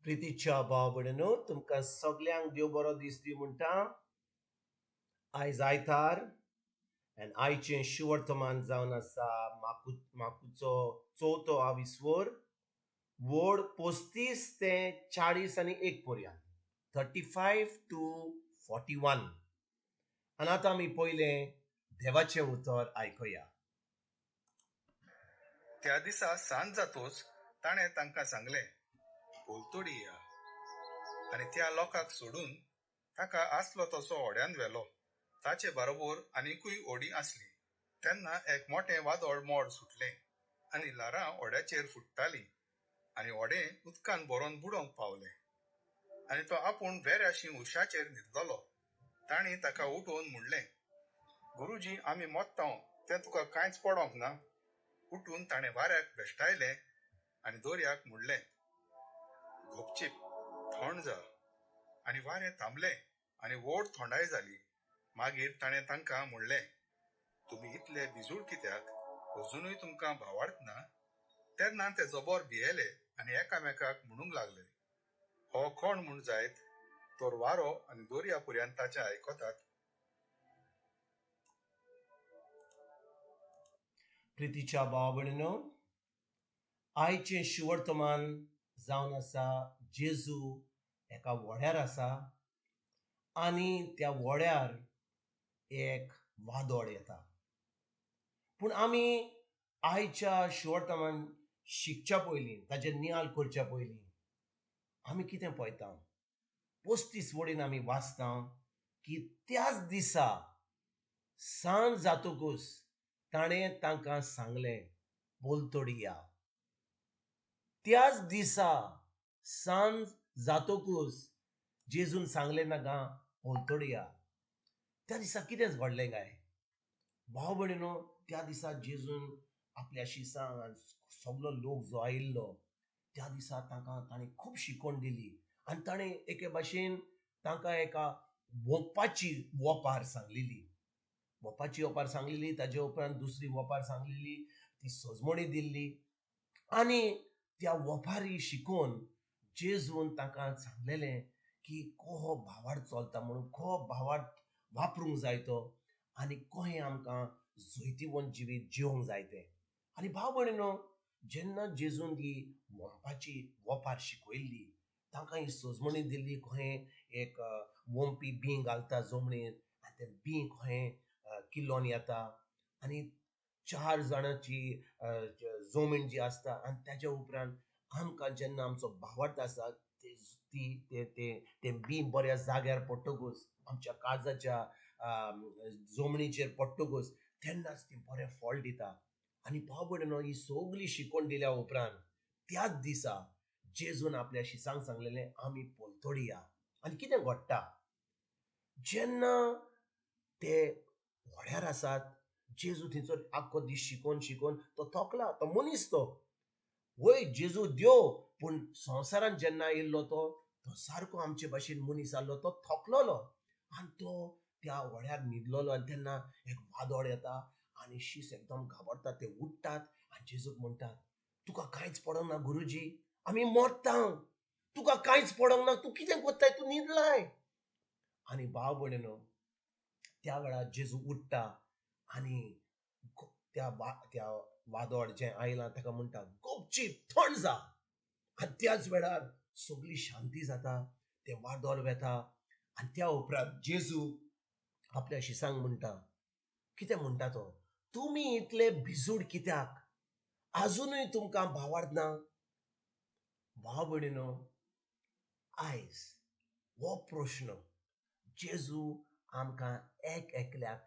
प्रितीच्या भाव भयणीनो, तुमकां सगल्यांक देव बरो दीस दी म्हणटा. आयज आयतार आनी आयचें शिवर्तमान जावन आसा माकूचो चवथो आविस्वर. वोड 35 ते 40 आनी 1 पर्यंत 35 to 41. आनी आतां आमी पयलें देवाचें उतर आयकुया. त्या दिसा सांज जातूच ताणें तांकां सांगलें, बोलतोडी या. आनी त्या लोकांक सोडून ताका आसलो तसो ओड्यान व्हेलो. ताचे बरोबर आनिकूय ओडी आसली. तेन्ना एक मोठें वादळ मोड सुटलें आनी ल्हारां ओड्याचेर फुट्टालीं आनी ओडें उदकान भरोन बुडोवंक पावलें. आनी तो आपूण वेऱ्याशी उशाचेर न्हिदलोलो. तांणी ताका उठोवन म्हणलें, गुरुजी, आमी मोत्तांव, तें तुका कांयच पडोंक ना. उठून ताणें वाऱ्याक बेश्टायलें आनी दोर्याक म्हणलें, गुपचीप थंड जा. आनी वारें थांबलें आनी व्हड थंडाय जाली. मागीर ताणें तांकां म्हणलें, तुमी इतले भिजूड कित्याक? अजुनूय तुमकां भावार्थना? तेन्ना ते जबोर भियेले आनी एकामेकाक म्हणूंक लागले, हो कोण म्हूण जायत? तर वारो आनी दोर्या पर्यंत ताचें आयकतात. प्रितीच्या भाव भयणीनो, आयचें शिवर्तमान जावन आसा जेजू एका व्हड्यार आसा आनी त्या व्हड्यार एक वादळ येता. पूण आमी आयच्या शिवर्तमान शिकच्या पयलीं, ताचें नियाळ करच्या पयलीं आमी कितें पळयता? 35 वडीन आमी वाचता की त्याच दिसा सांज जातकूच ताणें तांकां सांगलें, बोलतोडी या. त्याच दिसा सांज जातकूच जेजून सांगलें नाका, बोलतोडी या. त्या दिसा कितें घडलें काय? भाव भयणीनो, त्या दिसा जेजून आपल्या शिसांक सगलो लोक जो आयिल्लो त्या दिसा तांणी खूब शिकवण दिली आनी ताणें एके भाशेन तांकां एका वोंकपाची वोपार सांगलेली. ताजे उपरांत दुसरी वोपार सांगलेली, ती सजमणी दिल्ली. आनी त्या वोपारी शिकून जेजून तांकां सांगलेलें की कहो भावार्थ चलता म्हणून, कहो भावार्थ वापरूंक जाय तो आनी कहें आमकां जैतिवंत जिवीत जिवंक जाय तें. आनी भाव भयणीनो, जेन्ना जेजून ही वोंकपाची वोपार शिकयल्ली, तांकां ही सजमणी दिल्ली, कहें एक वोंपी बीं घालता जमणेर आनी तें बीं कहें किल्लोन येता आनी 4 जाणांची जमीन जी आसता आनी ताच्या उपरांत आमकां जेन्ना आमचो भावार्थ आसा तें बीं बऱ्या जाग्यार पडटकूच, आमच्या काळजाच्या जमनीचेर पडटकूच तेन्नाच ती बरें फळ दिता. आनी भाव भयणीनो, ही सगली शिकवण दिल्या उपरांत त्याच दिसा जेजून आपल्या शिसांक सांगलेलें, आमी बोलतोडी या. आनी कितें घडटा? जेन्ना ते व्हड्यार आसात, जेजू थंयसर आख्खो दीस शिकोवन तो थकला. तो मनीस तो वय जेजू देव, पूण संवसारांत जेन्ना आयिल्लो तो सारको आमचे भाशेन मनीस आसलो. तो थकलोलो आनी तो त्या व्हड्यार न्हिदलोलो. आनी तेन्ना एक वादळ येता आनी शीस एकदम घाबरता. ते उठ्ठात आनी जेजूक म्हणटात, तुका कांयच पडोंक ना गुरुजी, आमी मरता. तुका कांयच पडोंक ना, तूं कितें कोत्ताय, तूं न्हिदलाय. आनी भाव भयणीनो, त्या वेळार जेजू उठ्ठा आनी त्या वादळ जें आयलां ताका म्हणटा, गुपचीप थंड जा. आनी त्याच वेळार सगळी शांती जाता. तें वादळ वेता आनी त्या उपरांत जेजू आपल्या शिसांक म्हणटा, कितें म्हणटा तो, तुमी इतले भिजूड कित्याक? आजुनूय तुमकां भावार्थ ना? भाव भयणीनो, आयज हो प्रश्न जेजू आमकां एकल्याक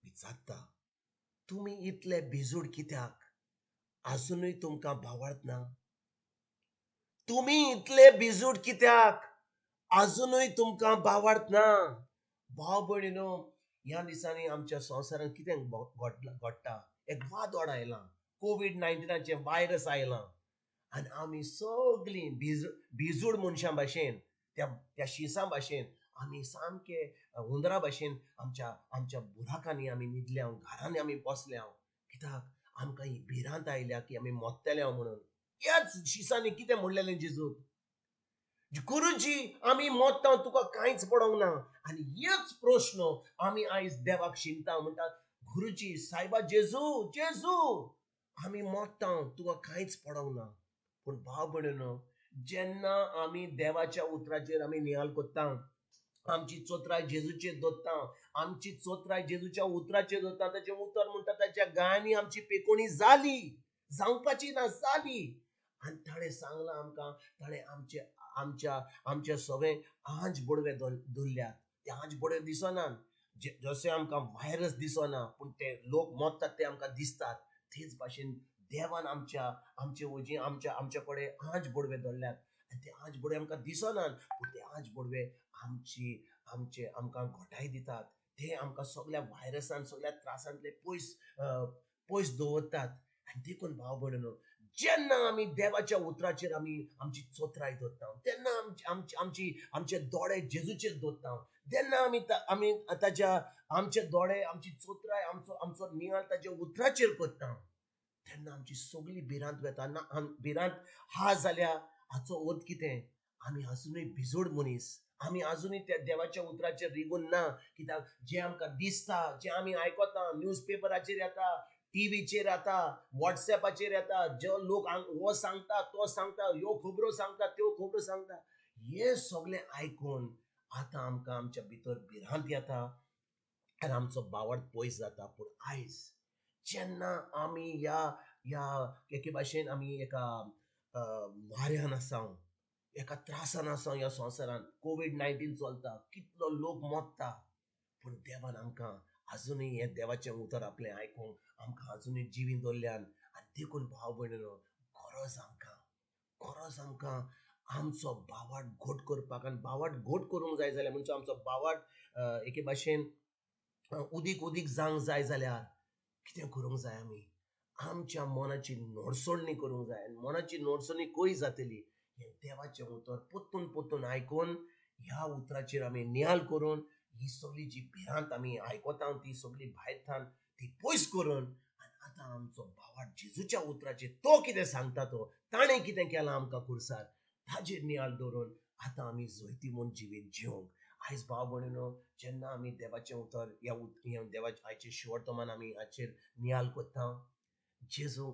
विचारता, तुमी इतले भिजूड कित्याक? आजुनूय तुमकां भावार्थ ना? तुमी इतले भिजूड कित्याक? आजुनूय तुमकां भावार्थ ना? भाव भयणीनो, ह्या दिसांनी आमच्या संवसारांत कितें घडटा? एक वादळ आयलां, कोविड-19 वायरस आयलां आनी आमी सगळीं भिजूड मनशां भाशेन, त्या शिसां भाशेन आमी सामके हुंदरा भाशेन आमच्या बुराकांनी आमी न्हिदल्या, घरांनी आमी बसल्या. कित्याक? आमकां ही भिरांत आयल्या की आमी मोत्तले म्हणून. ह्याच शिसांनी कितें म्हणलेलें जेजूक? गुरुजी आम्ही मोडटा तुका कांयच पडोंक ना. आनी हेच प्रश्न आम्ही आयज देवाक शिंकता म्हणटात, गुरुजी सायबा जेजू जेजू आम्ही मोडटा तुका कांयच पडोंक ना. पूण भाव भयणीनो, जेन्ना आम्ही देवाच्या उतराचेर आम्ही नियाल कोत्ता, आमची चोत्राय जेजूचेर दोत्ता, आमची चोत्राय जेजूच्या उतराचेर दोत्ता, ताचें उतर म्हणटा ताच्या गायांनी आमची पेकोणी जाली, जावपाची ना जाली. आनी ताणें सांगलां आमकां, ताणें आमच्या सगळे आंज बडवे दवरल्यात. ते आंज बडवे दिसनात. जशें आमकां व्हायरस दिसना पूण ते लोक मोडटात ते आमकां दिसतात. तेच भाशेन देवान आमच्या कडेन आंज बडवे दवरल्यात. आनी ते आंज बडवे आमकां दिसनात पूण ते आंज बडवे आमकां घोटाय दितात. ते आमकां सगळ्या व्हायरसान सगळ्या त्रासांतले पयस दवरतात. आनी देखून भाव भयणीनो, जेन्ना आमी देवाच्या उतराचेर आमची चोत्राय दवरता, तेन्ना आमचे दोळे जेजूचेर दवरता, तेन्ना आमचे दोळे आमची चोत्राय आमचो नियाळ ताच्या उतराचेर करता, तेन्ना आमची सगळी भिरांत वता. भिरांत हा जाल्यार हाचो अर्थ कितें? आमी अजुनूय भिजोड मनीस. आमी अजुनूय त्या देवाच्या उतराचेर रिगून ना. कित्याक जे आमकां दिसता, जे आमी आयकता, न्यूज पेपराचेर येता, टीव्हीचेर येता, व्हॉट्सएपाचेर येता, जे लोक हो सांगता तो सांगता, ह्यो खबरो सांगता त्यो खबरो सांगता, हे सगळे आयकून आतां आमकां आमच्या भितर भिरांत येता आनी आमचो बावट पयस जाता. पूण आयज जेन्ना आमी ह्या एके भाशेन आमी एका वाऱ्यान आसा, एका त्रासान आसा ह्या संवसारान, कोविड-19 चलता, कितलो लोक मोडटा, पूण देवान आमकां अजुनूय हें देवाचें उतर आपलें आयकूंक आमकां अजुनूय जिवीत दवरल्यान. आनी देखून भाव भयणीनो, गरज आमकां आमचो बावट घोट करपाक. आनी बावट घोट करूंक जाय जाल्यार म्हणजे आमचो बावट एके भाशेन उदीक जावंक जाय जाल्यार कितें करूंक जाय? आमच्या मनाची नोडसोडणी करूंक जाय. मनाची नोडसोडणी कशी जातली? हें देवाचें उतर पोत्तून आयकून, ह्या उतराचेर आमी नियाल करून, ही सगळी जी भिरांत आमी आयकता ती सगळी भायर थान ती पयस करून, आनी आतां आमचो बावट जेजूच्या उतराचेर तो कितें सांगता, तो ताणें कितें केलां आमकां खुर्सार, ताजेर नियाल दवरून आतां आमी जैती म्हूण जिवीत जिवंक. आयज भाव भयणीनो, जेन्ना आमी देवाचें उतर देवाच्या आयचे शेवटतोमान आमी हाचेर नियाल कोत्ता, जेजू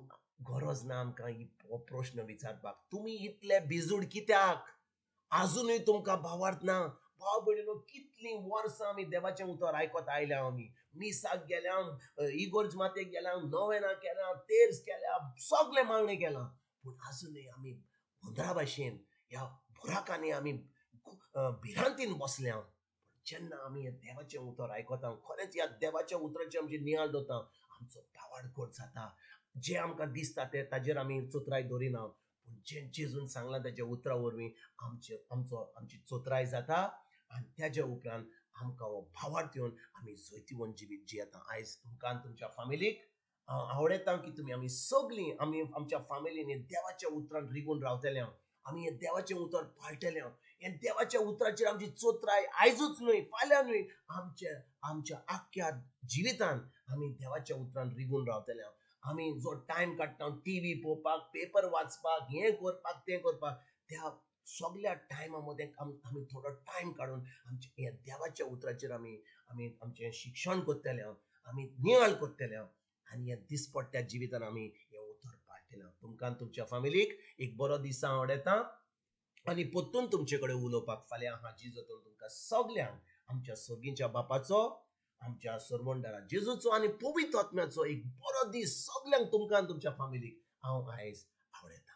गरज ना आमकां हो प्रश्न विचारपाक, तुमी इतले भिजूड कित्याक? अजुनूय तुमकां बावट ना? भाव भयणीनो, कितलीं वर्सां आमी देवाचें उतर आयकत आयल्या. आमी मिसाक गेल्या, इगोर्ज मातेक गेल्या, नोवेना केल्या, तेर्स केल्या, सगळे मागणें केलां, पूण अजुनूय आमी हुंदरा भाशेन ह्या बुराकांनी आमी भिरांतीन बसल्या. जेन्ना आमी हें देवाचें उतर आयकता, खरेंच ह्या देवाच्या उतराचेर आमची नियाळ दवरता, आमचो बावट घोट जाता. जे आमकां दिसता ते ताजेर आमी चोत्राय दवरिना, पूण जें जेजून सांगलां ताच्या उतरा वरवीं आमची चोत्राय जाता. आनी तेज्या उपरांत आमकां हो बावट येवन आमी जैतिवंत जिवीत जियेता. आयज तुमकां आनी तुमच्या फॅमिलीक हांव आवडयता की तुमी आमी सगळीं आमच्या फॅमिलीन देवाच्या उतरान रिगून रावतल्या, आमी हें देवाचें उतर पाळटल्या. हें देवाच्या उतराचेर आमची चोत्राय आयजूच न्हय, फाल्यांनूय, आमच्या आख्ख्या जिवितान आमी देवाच्या उतरान रिगून रावतल्या. आमी जो टायम काडटा टीव्ही पळोवपाक, पेपर वाचपाक, हें करपाक तें करपाक, त्या सगळ्या टायमा मदें आमी थोडो टायम काडून आमच्या ह्या देवाच्या उतराचेर आमी आमचें शिक्षण करतले, आमी नियाळ करतले आनी ह्या दिसपट्ट्या जिवितान आमी हें उतर पाळटले. तुमकां आनी तुमच्या फॅमिलीक एक बरो दीस आवडयता आनी परतून तुमचे कडेन उलोवपाक फाल्यां हाजी जातून तुमकां सगल्यांक आमच्या सर्गीच्या बापाचो, आमच्या सर्वंडरा जेजूचो आनी पवित्र आत्म्याचो एक बरो दीस सगल्यांक तुमकां आनी तुमच्या फॅमिलीक हांव आयज आवडयता.